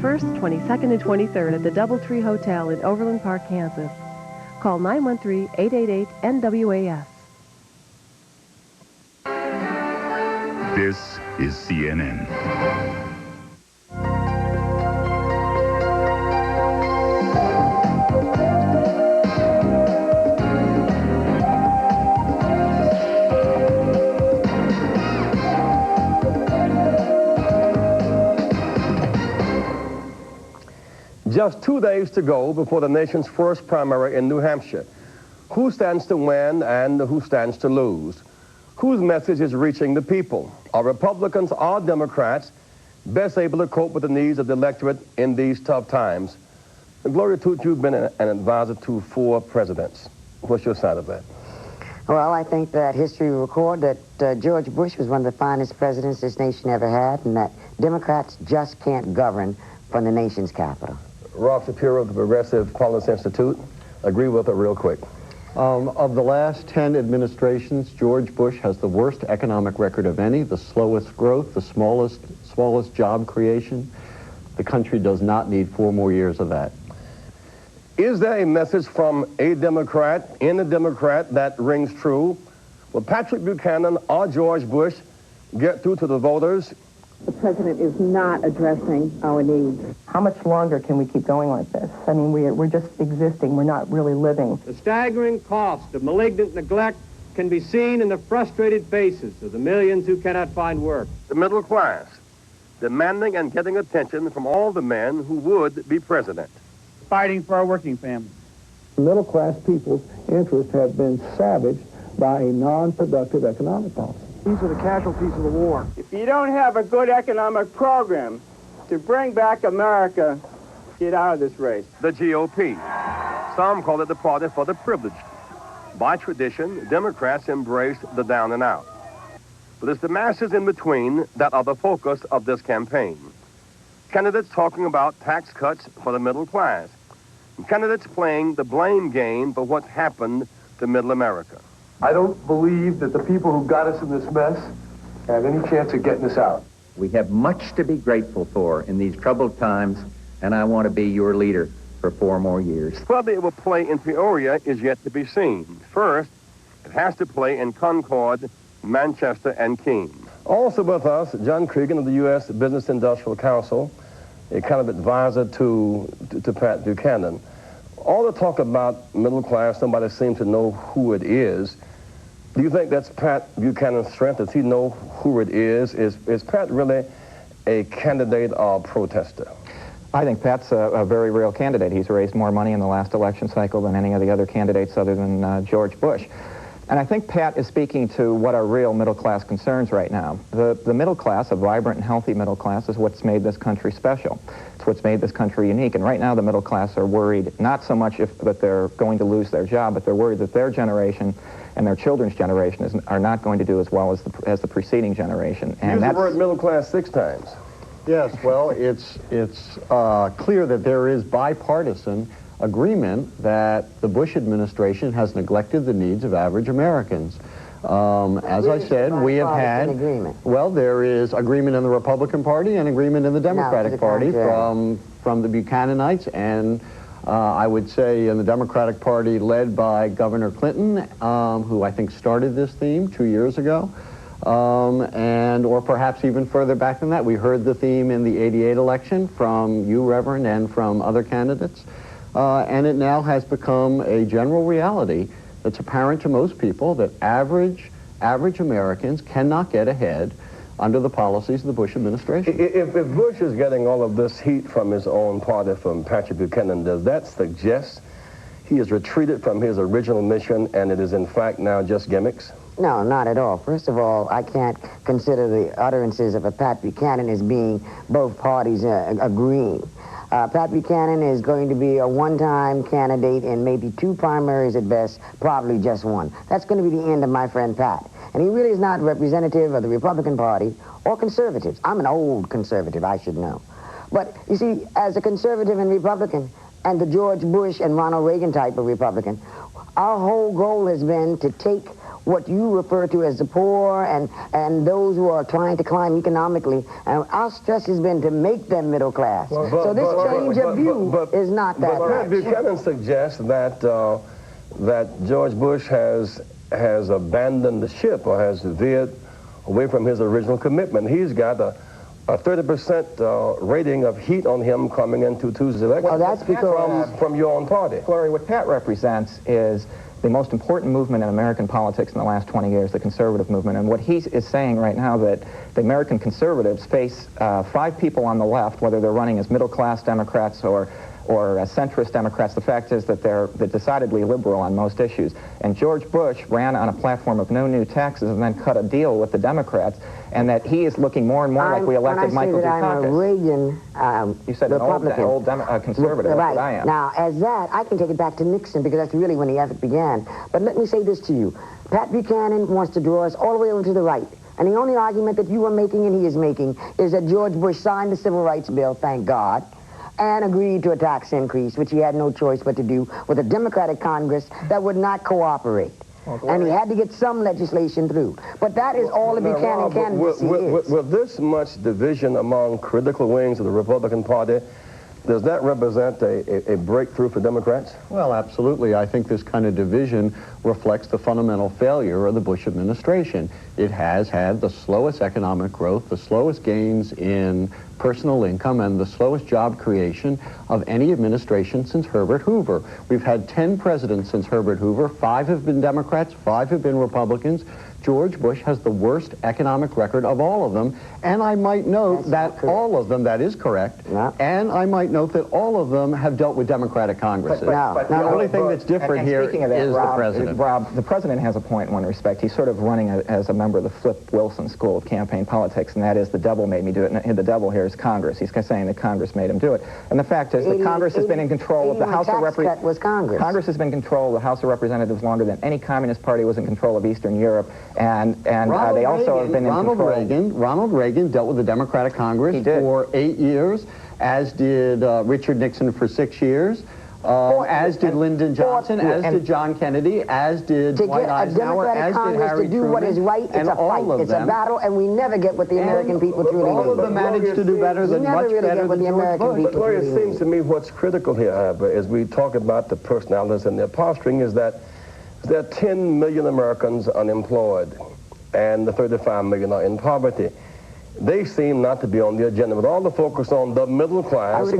21st, 22nd, and 23rd at the DoubleTree Hotel in Overland Park, Kansas. Call 913-888-NWAS. This is CNN. Just 2 days to go before the nation's first primary in New Hampshire. Who stands to win and who stands to lose? Whose message is reaching the people? Are Republicans or Democrats best able to cope with the needs of the electorate in these tough times? Gloria Toots, you've been an advisor to 4 presidents. What's your side of that? Well, I think that history will record that George Bush was one of the finest presidents this nation ever had, and that Democrats just can't govern from the nation's capital. Rob Shapiro of the Progressive Quality Institute. Agree with her real quick. Of the last 10 administrations, George Bush has the worst economic record of any, the slowest growth, the smallest job creation. The country does not need 4 more years of that. Is there a message from a Democrat, in a Democrat, that rings true? Will Patrick Buchanan or George Bush get through to the voters? The president is not addressing our needs. How much longer can we keep going like this? I mean, we're just existing. We're not really living. The staggering cost of malignant neglect can be seen in the frustrated faces of the millions who cannot find work. The middle class, demanding and getting attention from all the men who would be president. Fighting for our working families. Middle class people's interests have been savaged by a non-productive economic policy. These are the casualties of the war. If you don't have a good economic program to bring back America, get out of this race. The GOP. Some call it the party for the privileged. By tradition, Democrats embrace the down and out. But it's the masses in between that are the focus of this campaign. Candidates talking about tax cuts for the middle class. And candidates playing the blame game for what's happened to middle America. I don't believe that the people who got us in this mess have any chance of getting us out. We have much to be grateful for in these troubled times, and I want to be your leader for 4 more years. Whether it will play in Peoria is yet to be seen. First, it has to play in Concord, Manchester, and Keene. Also with us, John Cregan of the U.S. Business Industrial Council, a kind of advisor to Pat Buchanan. All the talk about middle class, somebody seems to know who it is. Do you think that's Pat Buchanan's strength? Does he know who it is? Is Pat really a candidate or a protester? I think Pat's a very real candidate. He's raised more money in the last election cycle than any of the other candidates other than George Bush. And I think Pat is speaking to what are real middle-class concerns right now. The middle class, a vibrant and healthy middle class, is what's made this country special. It's what's made this country unique. And right now the middle class are worried not so much that they're going to lose their job, but they're worried that their generation and their children's generation are not going to do as well as the preceding generation. And use the word middle class 6 times. Yes, well, it's clear that there is bipartisan agreement that the Bush administration has neglected the needs of average Americans. As I said, we have had agreement. Well, there is agreement in the Republican Party and agreement in the Democratic Party from the Buchananites, and I would say in the Democratic Party led by Governor Clinton, who I think started this theme 2 years ago. Or perhaps even further back than that. We heard the theme in the '88 election from you, Reverend, and from other candidates. And it now has become a general reality that's apparent to most people that average Americans cannot get ahead under the policies of the Bush administration. If Bush is getting all of this heat from his own party, from Patrick Buchanan, does that suggest he has retreated from his original mission and it is in fact now just gimmicks? No, not at all. First of all, I can't consider the utterances of a Pat Buchanan as being both parties agreeing. Pat Buchanan is going to be a one-time candidate in maybe 2 primaries at best, probably just 1. That's going to be the end of my friend Pat. And he really is not representative of the Republican Party or conservatives. I'm an old conservative, I should know. But, you see, as a conservative and Republican, and the George Bush and Ronald Reagan type of Republican, our whole goal has been to take what you refer to as the poor and those who are trying to climb economically. And our stress has been to make them middle class. So this change of view is not that much. Pat Buchanan suggests that that George Bush has abandoned the ship or has veered away from his original commitment. He's got a 30% rating of heat on him coming into Tuesday's election. Well, that's because from your own party. Gloria, what Pat represents is the most important movement in American politics in the last 20 years, the conservative movement. And what he is saying right now, that the American conservatives face 5 people on the left, whether they're running as middle-class Democrats or centrist Democrats. The fact is that they're decidedly liberal on most issues. And George Bush ran on a platform of no new taxes and then cut a deal with the Democrats, and that he is looking more and more like we elected Michael Dukakis. I'm a Reagan you said Republican. An old conservative, right. That's what I am. Now, as that, I can take it back to Nixon, because that's really when the effort began. But let me say this to you. Pat Buchanan wants to draw us all the way over to the right. And the only argument that you are making and he is making is that George Bush signed the Civil Rights Bill, thank God, and agreed to a tax increase, which he had no choice but to do, with a Democratic Congress that would not cooperate. And he had to get some legislation through. But that is all the Buchanan candidacy is. With this much division among critical wings of the Republican Party, does that represent a breakthrough for Democrats? Well, absolutely. I think this kind of division reflects the fundamental failure of the Bush administration. It has had the slowest economic growth, the slowest gains in personal income, and the slowest job creation of any administration since Herbert Hoover. We've had 10 presidents since Herbert Hoover. 5 have been Democrats, 5 have been Republicans. George Bush has the worst economic record of all of them, and I might note that all of them, that is correct, and I might note that all of them have dealt with Democratic Congresses. But the only thing that's different here is the president. Rob, the president has a point in one respect. He's sort of running as a member of the Flip Wilson School of Campaign Politics, and that is the devil made me do it, and the devil here is Congress. He's saying that Congress made him do it. And the fact is that Congress has been in control of the House of Representatives. Congress has been in control of the House of Representatives longer than any communist party was in control of Eastern Europe, and they also have been in control. Ronald Reagan dealt with the Democratic Congress for 8 years, as did Richard Nixon for 6 years, as did Lyndon Johnson, as did John Kennedy, as did Dwight Eisenhower, as did Harry Truman. To do what is right, it's a fight, it's a battle, and we never get what the American people truly need. All of them managed to do better than much better than the American people. Gloria, it seems to me what's critical here, however, as we talk about the personalities and their posturing, is that there are 10 million Americans unemployed, and the 35 million are in poverty. They seem not to be on the agenda, with all the focus on the middle class.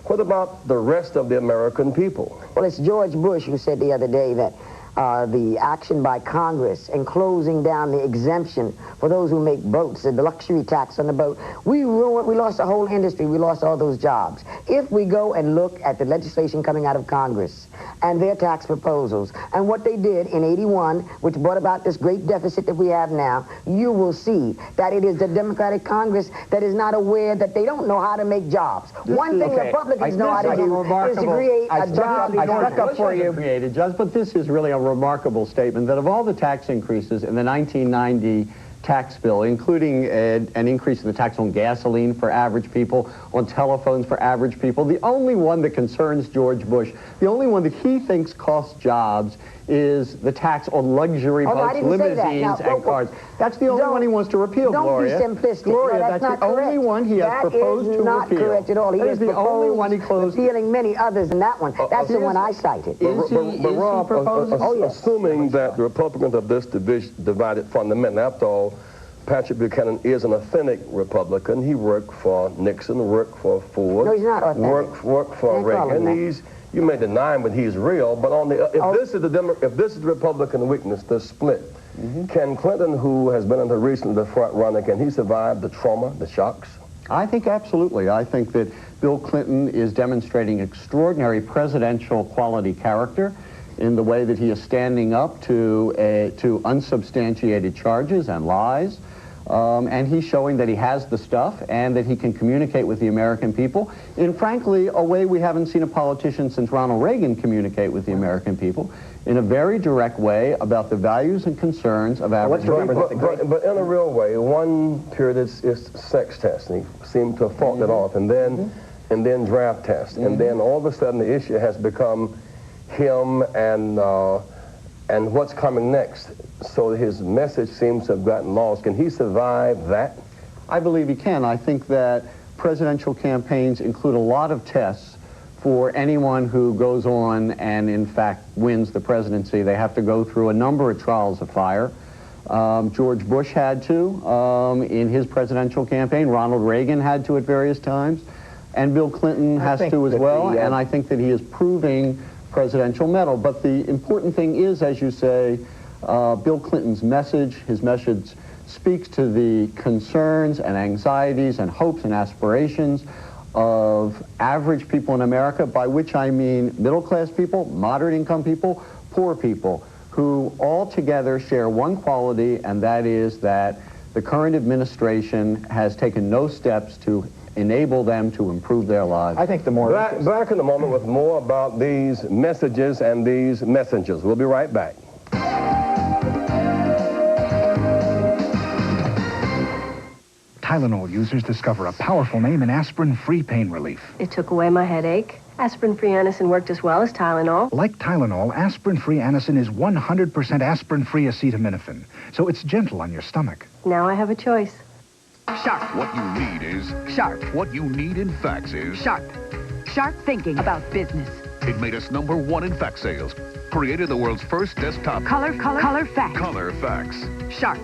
What about the rest of the American people? Well, it's George Bush who said the other day that the action by Congress in closing down the exemption for those who make boats, the luxury tax on the boat, we lost the whole industry, we lost all those jobs. If we go and look at the legislation coming out of Congress and their tax proposals and what they did in '81, which brought about this great deficit that we have now, you will see that it is the Democratic Congress that is not aware that they don't know how to make jobs. One thing Republicans know how to do is to create a job. I stuck up for you. Created, Judge, but this is really a remarkable statement that of all the tax increases in the 1990 tax bill, including an increase in the tax on gasoline for average people, on telephones for average people, the only one that concerns George Bush, the only one that he thinks costs jobs, is the tax on luxury boats, limousines, and cars. That's the only one he wants to repeal, Gloria. Don't be simplistic. Gloria, that's the only one he has proposed to repeal. That is not correct at all. He has the only one he closed. Repealing many others than that one. That's the one I cited. But Rob, assuming that the Republicans of this division divided fundamentally, after all, Patrick Buchanan is an authentic Republican. He worked for Nixon, worked for Ford. No, he's not authentic. Worked for Reagan. You may deny him, but he's real. But on the if this is the Republican weakness, the split, can Clinton, who has been until recently the front runner, can he survive the trauma, the shocks? I think absolutely. I think that Bill Clinton is demonstrating extraordinary presidential quality character in the way that he is standing up to unsubstantiated charges and lies. And he's showing that he has the stuff and that he can communicate with the American people in, frankly, a way we haven't seen a politician since Ronald Reagan communicate with the American people, in a very direct way about the values and concerns of average people. But in a real way, one period is sex testing. He seemed to have fought it off, and then draft test. And then all of a sudden the issue has become him and and what's coming next. So his message seems to have gotten lost. Can he survive that? I believe he can. I think that presidential campaigns include a lot of tests for anyone who goes on and, in fact, wins the presidency. They have to go through a number of trials of fire. George Bush had to in his presidential campaign. Ronald Reagan had to at various times. And Bill Clinton has to as well. And I think that he is proving presidential mettle. But the important thing is, as you say, Bill Clinton's message, his message speaks to the concerns and anxieties and hopes and aspirations of average people in America, by which I mean middle-class people, moderate-income people, poor people, who all together share one quality, and that is that the current administration has taken no steps to enable them to improve their lives. I think the more... Back in a moment with more about these messages and these messengers. We'll be right back. Tylenol users discover a powerful name in aspirin-free pain relief. It took away my headache. Aspirin-free Anacin worked as well as Tylenol. Like Tylenol, aspirin-free Anacin is 100% aspirin-free acetaminophen, so it's gentle on your stomach. Now I have a choice. Sharp. What you need is Sharp. What you need in fax is Sharp. Sharp thinking about business. It made us #1 in fax sales. Created the world's first desktop Color fax. Color fax. Sharp.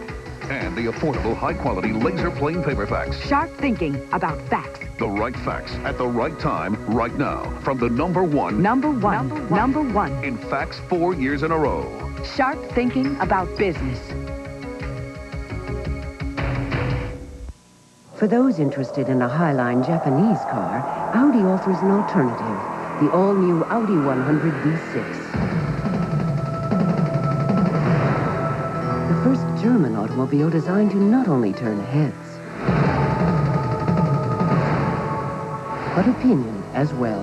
And the affordable, high-quality laser plain paper fax. Sharp thinking about fax. The right fax at the right time, right now. From the #1 in fax 4 years in a row. Sharp thinking about business. For those interested in a Highline Japanese car, Audi offers an alternative, the all-new Audi 100 V6. The first German automobile designed to not only turn heads, but opinion as well.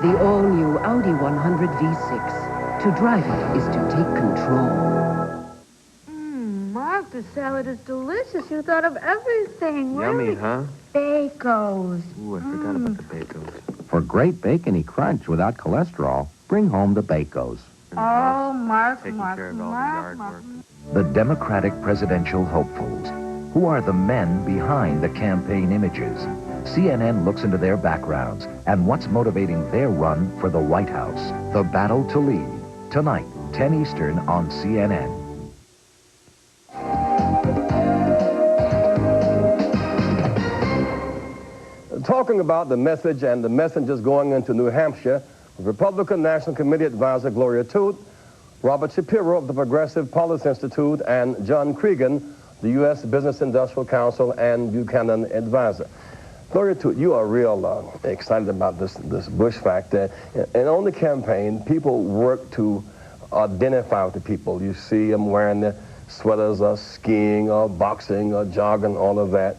The all-new Audi 100 V6. To drive it is to take control. Mark, the salad is delicious. You thought of everything. Yummy, huh? Bacos. Ooh, I forgot about the bacos. For great bacony crunch without cholesterol, bring home the Bacos. Oh, Mark. The Democratic presidential hopefuls. Who are the men behind the campaign images? CNN looks into their backgrounds and what's motivating their run for the White House. The Battle to Lead. Tonight, 10 Eastern on CNN. Talking about the message and the messengers going into New Hampshire, Republican National Committee Advisor Gloria Toote, Robert Shapiro of the Progressive Policy Institute, and John Cregan, the U.S. Business Industrial Council and Buchanan Advisor. Gloria Toote, you are real excited about this Bush factor. And on the campaign, people work to identify with the people. You see them wearing their sweaters or skiing or boxing or jogging, all of that.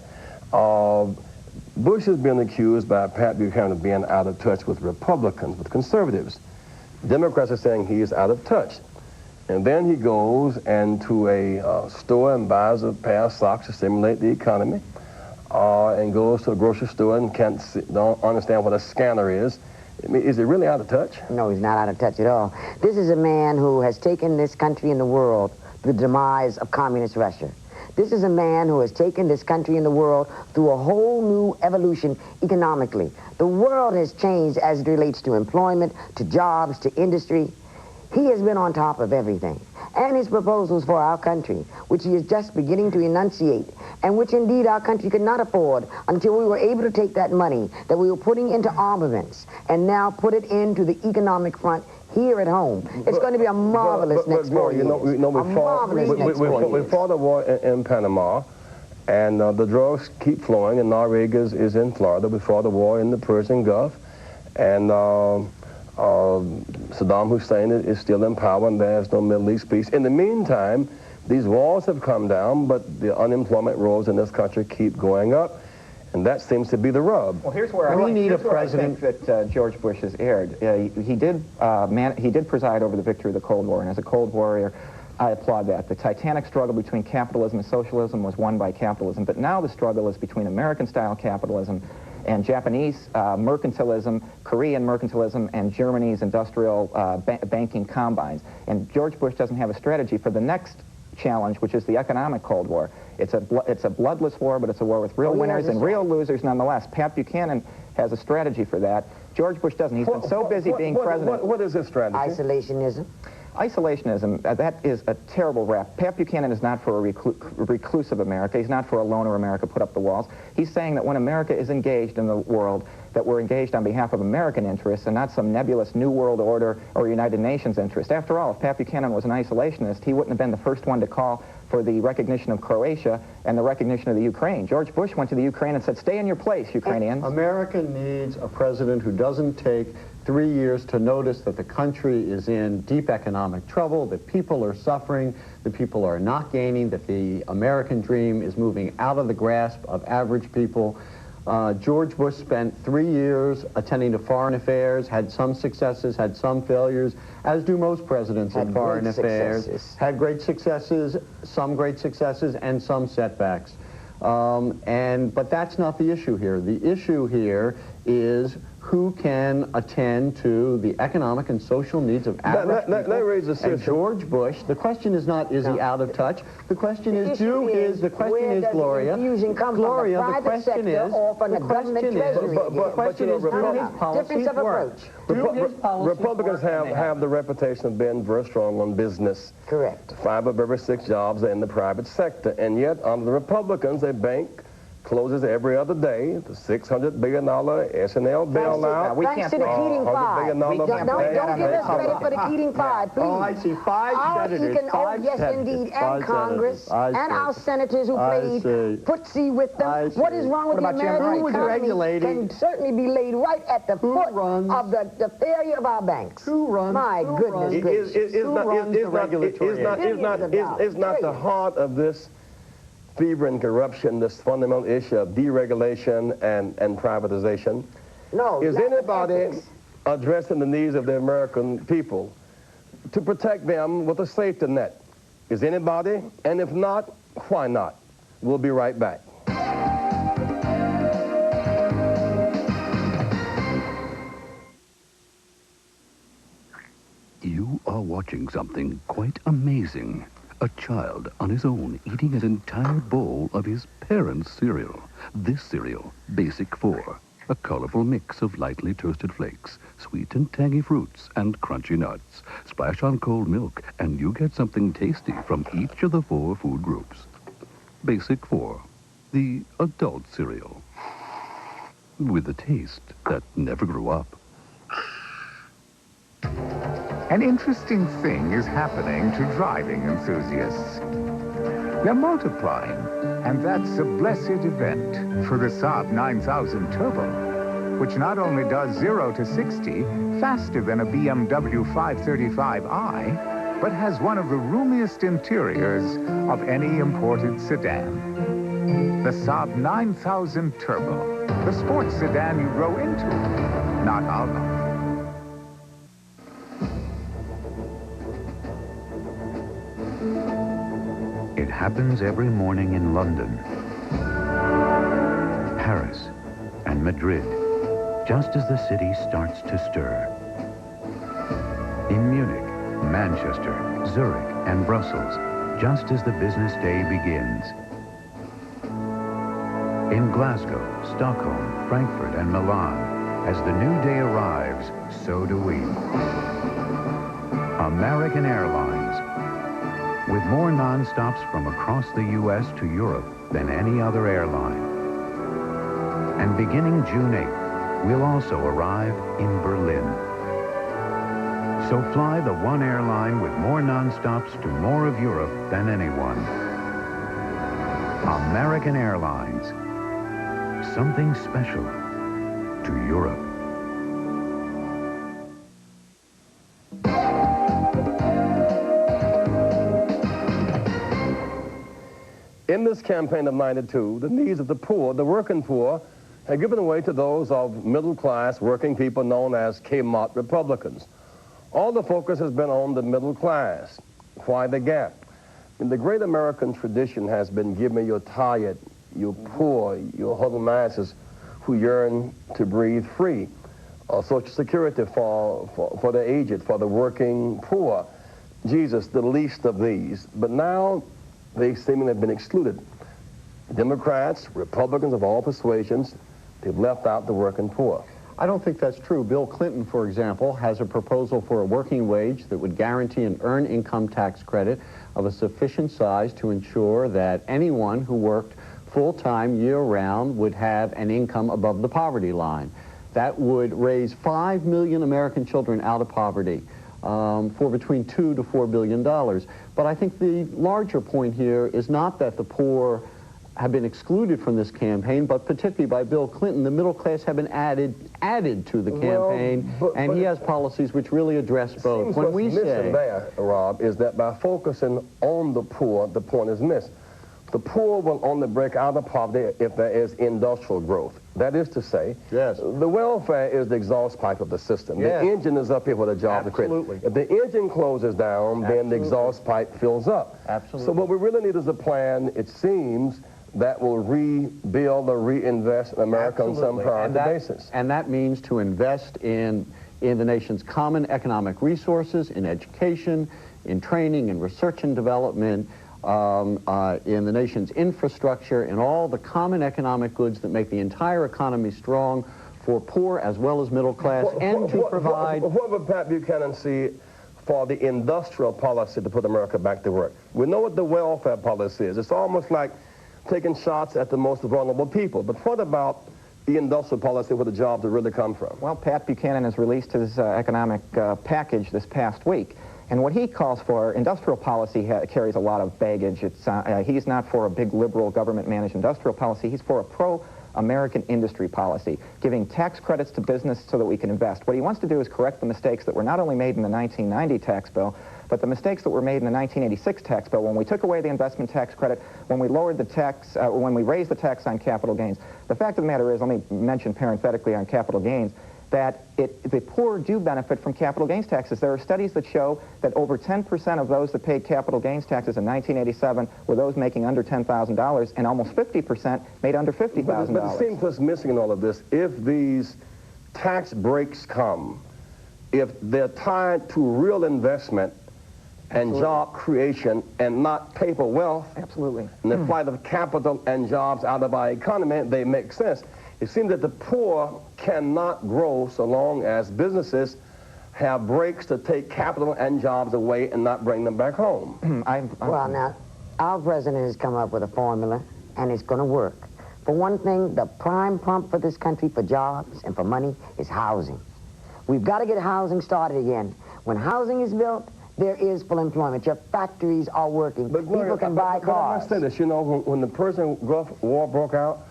Bush has been accused by Pat Buchanan of being out of touch with Republicans, with conservatives. Democrats are saying he is out of touch. And then he goes into a store and buys a pair of socks to stimulate the economy, and goes to a grocery store and don't understand what a scanner is. I mean, is he really out of touch? No, he's not out of touch at all. This is a man who has taken this country and the world to the demise of communist Russia. This is a man who has taken this country and the world through a whole new evolution economically. The world has changed as it relates to employment, to jobs, to industry. He has been on top of everything. And his proposals for our country, which he is just beginning to enunciate, and which indeed our country could not afford until we were able to take that money that we were putting into armaments and now put it into the economic front here at home. It's going to be a marvelous next 4 years. We fought a war in Panama, and the drugs keep flowing, and Noriega is in Florida. We fought a war in the Persian Gulf, and Saddam Hussein is still in power, and there's no Middle East peace. In the meantime, these walls have come down, but the unemployment rolls in this country keep going up, and that seems to be the rub. Well, here's where I think that George Bush has erred. He did preside over the victory of the Cold War, and as a Cold Warrior, I applaud that. The titanic struggle between capitalism and socialism was won by capitalism, but now the struggle is between American-style capitalism and Japanese mercantilism, Korean mercantilism, and Germany's industrial banking combines. And George Bush doesn't have a strategy for the next challenge, which is the economic Cold War. It's a bloodless war, but it's a war with real winners and real losers nonetheless. Pat Buchanan has a strategy for that. George Bush doesn't. He's been so busy being president. What is his strategy? Isolationism. Isolationism, that is a terrible rap. Pat Buchanan is not for a reclusive America. He's not for a loner America, put up the walls. He's saying that when America is engaged in the world, that we're engaged on behalf of American interests and not some nebulous New World Order or United Nations interest. After all, if Pat Buchanan was an isolationist, he wouldn't have been the first one to call for the recognition of Croatia and the recognition of the Ukraine. George Bush went to the Ukraine and said, stay in your place, Ukrainians. America needs a president who doesn't take 3 years to notice that the country is in deep economic trouble, that people are suffering, that people are not gaining, that the American dream is moving out of the grasp of average people. George Bush spent 3 years attending to foreign affairs, had some successes, had some failures, as do most presidents in foreign affairs. Had great successes, and some setbacks. But that's not the issue here. The issue here is who can attend to the economic and social needs of average people. And George Bush, the question is not, is he out of touch? The question is, Gloria, the question is, Republicans have the reputation of being very strong on business. Correct. 5 of every 6 jobs are in the private sector, and yet under the Republicans, a bank closes every other day. The $600 billion S&L bailout. Thanks to the Keating Five. Don't give us credit for the Keating Five, please. Oh, I see 5 senators. Yes, indeed, and Congress, and our senators who played footsie with them. What is wrong with the American economy can certainly be laid right at the foot of the failure of our banks. Who runs? My goodness gracious. Is not the heart of this fever and corruption, this fundamental issue of deregulation and privatization? No. Is anybody addressing the needs of the American people to protect them with a safety net? Is anybody? And if not, why not? We'll be right back. You are watching something quite amazing. A child on his own eating an entire bowl of his parents' cereal. This cereal, Basic 4, a colorful mix of lightly toasted flakes, sweet and tangy fruits, and crunchy nuts. Splash on cold milk, and you get something tasty from each of the 4 food groups. Basic 4, the adult cereal, with a taste that never grew up. An interesting thing is happening to driving enthusiasts. They're multiplying, and that's a blessed event for the Saab 9000 Turbo, which not only does 0 to 60 faster than a BMW 535i, but has one of the roomiest interiors of any imported sedan. The Saab 9000 Turbo, the sports sedan you grow into, not out of. It happens every morning in London, Paris, and Madrid, just as the city starts to stir. In Munich, Manchester, Zurich, and Brussels, just as the business day begins. In Glasgow, Stockholm, Frankfurt, and Milan, as the new day arrives, so do we. American Airlines, with more non-stops from across the U.S. to Europe than any other airline. And beginning June 8th, we'll also arrive in Berlin. So fly the one airline with more non-stops to more of Europe than anyone. American Airlines. Something special to Europe. In this campaign of '92, the needs of the poor, the working poor, have given way to those of middle-class working people known as Kmart Republicans. All the focus has been on the middle class. Why the gap? And the great American tradition has been, give me your tired, your poor, your huddled masses. who yearn to breathe free, Social Security for the aged, for the working poor. Jesus, the least of these. But now they seemingly have been excluded. Democrats, Republicans of all persuasions, they've left out the working poor. I don't think that's true. Bill Clinton, for example, has a proposal for a working wage that would guarantee an earned income tax credit of a sufficient size to ensure that anyone who worked full-time year-round would have an income above the poverty line. That would raise 5 million American children out of poverty for between $2 to $4 billion. But I think the larger point here is not that the poor have been excluded from this campaign, but particularly by Bill Clinton, the middle class have been added to the campaign, and he has policies which really address both. When we say there, Rob, is that by focusing on the poor, the point is missed. The poor will only break out of poverty if there is industrial growth. That is to say, yes, the welfare is the exhaust pipe of the system. Yes. The engine is up here for the job to create. If the engine closes down, then the exhaust pipe fills up. Absolutely. So what we really need is a plan, it seems, that will rebuild or reinvest in America on some priority basis. And that means to invest in the nation's common economic resources, in education, in training, in research and development, in the nation's infrastructure, in all the common economic goods that make the entire economy strong for poor as well as middle class, and to provide... What would Pat Buchanan see for the industrial policy to put America back to work? We know what the welfare policy is. It's almost like taking shots at the most vulnerable people. But what about the industrial policy where the jobs will really come from? Well, Pat Buchanan has released his economic package this past week. And what he calls for, industrial policy carries a lot of baggage. He's not for a big liberal government-managed industrial policy. He's for a pro-American industry policy, giving tax credits to business so that we can invest. What he wants to do is correct the mistakes that were not only made in the 1990 tax bill, but the mistakes that were made in the 1986 tax bill when we took away the investment tax credit, when we lowered the tax, when we raised the tax on capital gains. The fact of the matter is, let me mention parenthetically on capital gains, that the poor do benefit from capital gains taxes. There are studies that show that over 10% of those that paid capital gains taxes in 1987 were those making under $10,000, and almost 50% made under $50,000. But it seems what's missing in all of this, if these tax breaks come, if they're tied to real investment and job creation and not paper wealth, absolutely, and the flight of capital and jobs out of our economy, they make sense. It seems that the poor cannot grow so long as businesses have breaks to take capital and jobs away and not bring them back home. Well, now, our president has come up with a formula, and it's going to work. For one thing, the prime pump for this country for jobs and for money is housing. We've got to get housing started again. When housing is built, there is full employment. Your factories are working. But Gloria, people can buy cars. I must say this, you know, when the Persian Gulf War broke out,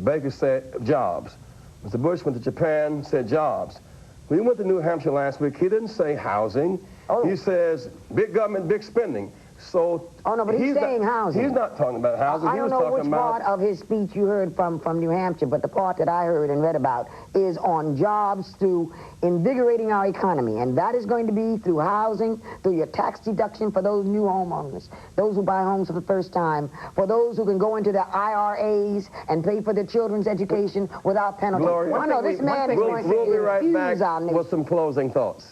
Baker said jobs. Mr. Bush went to Japan, said jobs. When he went to New Hampshire last week, he didn't say housing. He says big government, big spending. So no, but he's saying housing. He's not talking about housing. I don't know which part of his speech you heard from New Hampshire, but the part that I heard and read about is on jobs through invigorating our economy. And that is going to be through housing, through your tax deduction for those new homeowners, those who buy homes for the first time, for those who can go into the IRAs and pay for their children's education without penalty. Gloria, I know this man is going to we'll be right back our nation. with some closing thoughts.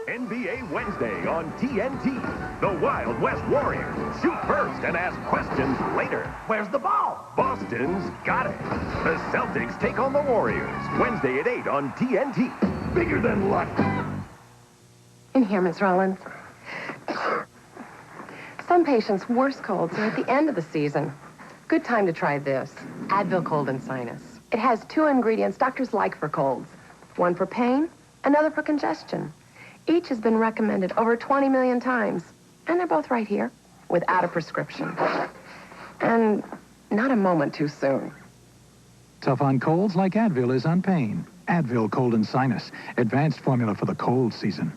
NBA Wednesday on TNT. The Wild West Warriors shoot first and ask questions later. Where's the ball? Boston's got it. The Celtics take on the Warriors. Wednesday at 8 on TNT. Bigger than luck. In here, Miss Rollins. Some patients' worst colds are at the end of the season. Good time to try this. Advil Cold and Sinus. It has 2 ingredients doctors like for colds. One for pain, another for congestion. Each has been recommended over 20 million times. And they're both right here, without a prescription. And not a moment too soon. Tough on colds like Advil is on pain. Advil Cold and Sinus. Advanced formula for the cold season.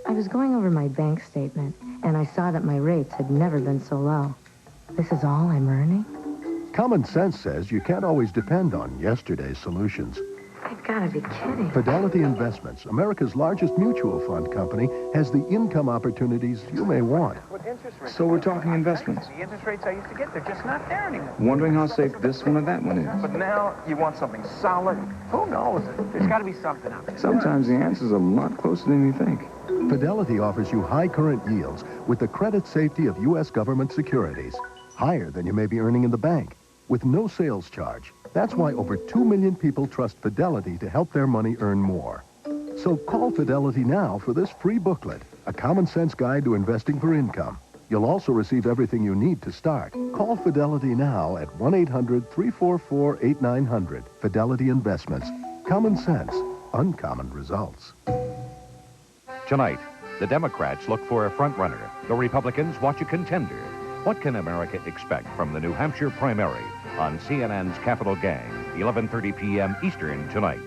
I was going over my bank statement, and I saw that my rates had never been so low. This is all I'm earning? Common sense says you can't always depend on yesterday's solutions. You've got to be kidding. Fidelity Investments, America's largest mutual fund company, has the income opportunities you may want. So we're talking investments. The interest rates I used to get, they're just not there anymore. Wondering how safe this one or that one is. But now you want something solid. Who knows? There's got to be something out there. Sometimes the answer's a lot closer than you think. Fidelity offers you high current yields with the credit safety of U.S. government securities, higher than you may be earning in the bank, with no sales charge. That's why over 2 million people trust Fidelity to help their money earn more. So call Fidelity now for this free booklet, a common sense guide to investing for income. You'll also receive everything you need to start. Call Fidelity now at 1-800-344-8900. Fidelity Investments. Common sense, uncommon results. Tonight, the Democrats look for a front-runner. The Republicans watch a contender. What can America expect from the New Hampshire primary on CNN's Capital Gang, 11:30 p.m. Eastern tonight?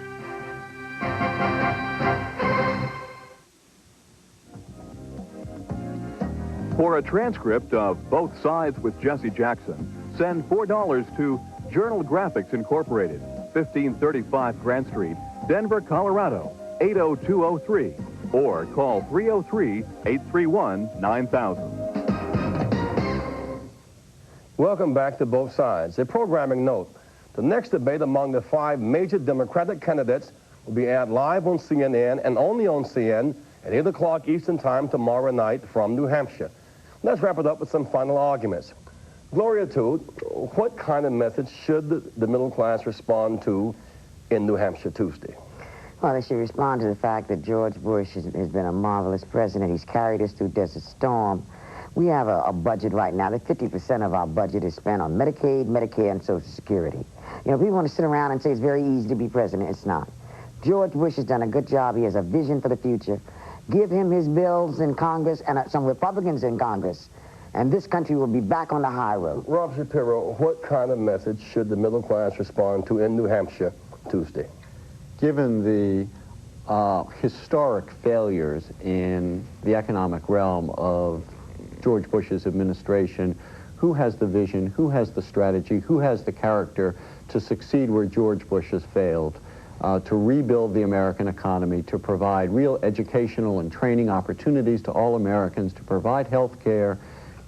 For a transcript of Both Sides with Jesse Jackson, send $4 to Journal Graphics Incorporated, 1535 Grant Street, Denver, Colorado, 80203, or call 303-831-9000. Welcome back to Both Sides. A programming note. The next debate among the 5 major Democratic candidates will be aired live on CNN and only on CNN at 8 o'clock Eastern Time tomorrow night from New Hampshire. Let's wrap it up with some final arguments. Gloria Toot, what kind of message should the middle class respond to in New Hampshire Tuesday? Well, they should respond to the fact that George Bush has been a marvelous president. He's carried us through Desert Storm. We have a budget right now that 50% of our budget is spent on Medicaid, Medicare, and Social Security. You know, people want to sit around and say it's very easy to be president. It's not. George Bush has done a good job. He has a vision for the future. Give him his bills in Congress and some Republicans in Congress, and this country will be back on the high road. Rob Shapiro, what kind of message should the middle class respond to in New Hampshire Tuesday? Given the historic failures in the economic realm of George Bush's administration, who has the vision, who has the strategy, who has the character to succeed where George Bush has failed? To rebuild the American economy, to provide real educational and training opportunities to all Americans, to provide health care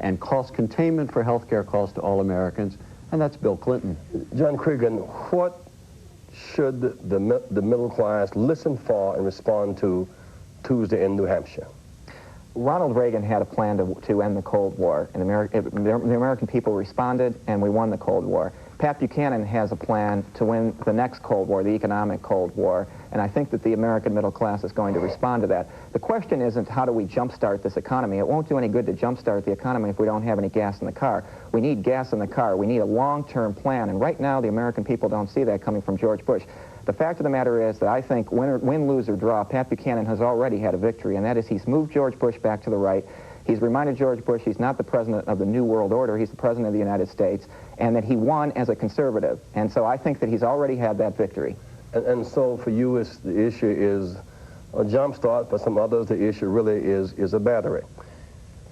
and cost containment for health care costs to all Americans, and that's Bill Clinton. John Cregan, what should the middle class listen for and respond to Tuesday in New Hampshire? Ronald Reagan had a plan to end the Cold War, and the American people responded, and we won the Cold War. Pat Buchanan has a plan to win the next Cold War, the economic Cold War, and I think that the American middle class is going to respond to that. The question isn't how do we jumpstart this economy. It won't do any good to jumpstart the economy if we don't have any gas in the car. We need gas in the car. We need a long-term plan, and right now the American people don't see that coming from George Bush. The fact of the matter is that I think win, lose, or draw, Pat Buchanan has already had a victory, and that is he's moved George Bush back to the right. He's reminded George Bush he's not the president of the New World Order, he's the president of the United States, and that he won as a conservative. And so I think that he's already had that victory. And so for you, the issue is a jump start. For some others, the issue really is a battery.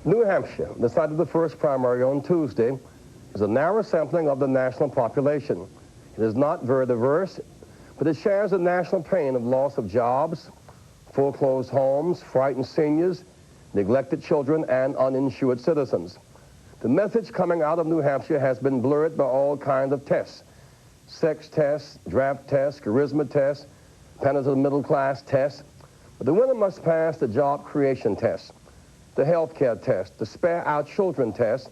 New Hampshire, the site of the first primary on Tuesday, is a narrow sampling of the national population. It is not very diverse, but it shares the national pain of loss of jobs, foreclosed homes, frightened seniors, neglected children, and uninsured citizens. The message coming out of New Hampshire has been blurred by all kinds of tests. Sex tests, draft tests, charisma tests, panels of the middle class tests. But the winner must pass the job creation test, the health care test, the spare our children test,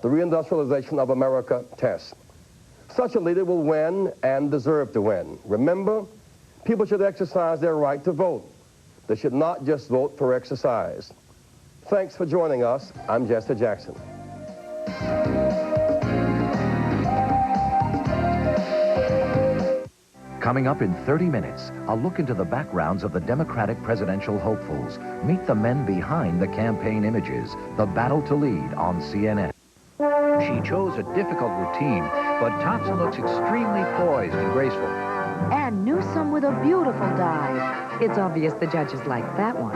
the reindustrialization of America test. Such a leader will win and deserve to win. Remember, people should exercise their right to vote. They should not just vote for exercise. Thanks for joining us. I'm Jesse Jackson. Coming up in 30 minutes, a look into the backgrounds of the Democratic presidential hopefuls. Meet the men behind the campaign images. The battle to lead on CNN. She chose a difficult routine, but Thompson looks extremely poised and graceful. And Newsome with a beautiful dive. It's obvious the judges like that one.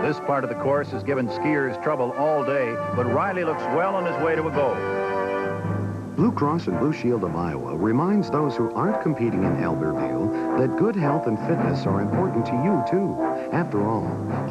This part of the course has given skiers trouble all day, but Riley looks well on his way to a goal. Blue Cross and Blue Shield of Iowa reminds those who aren't competing in Albertville that good health and fitness are important to you, too. After all,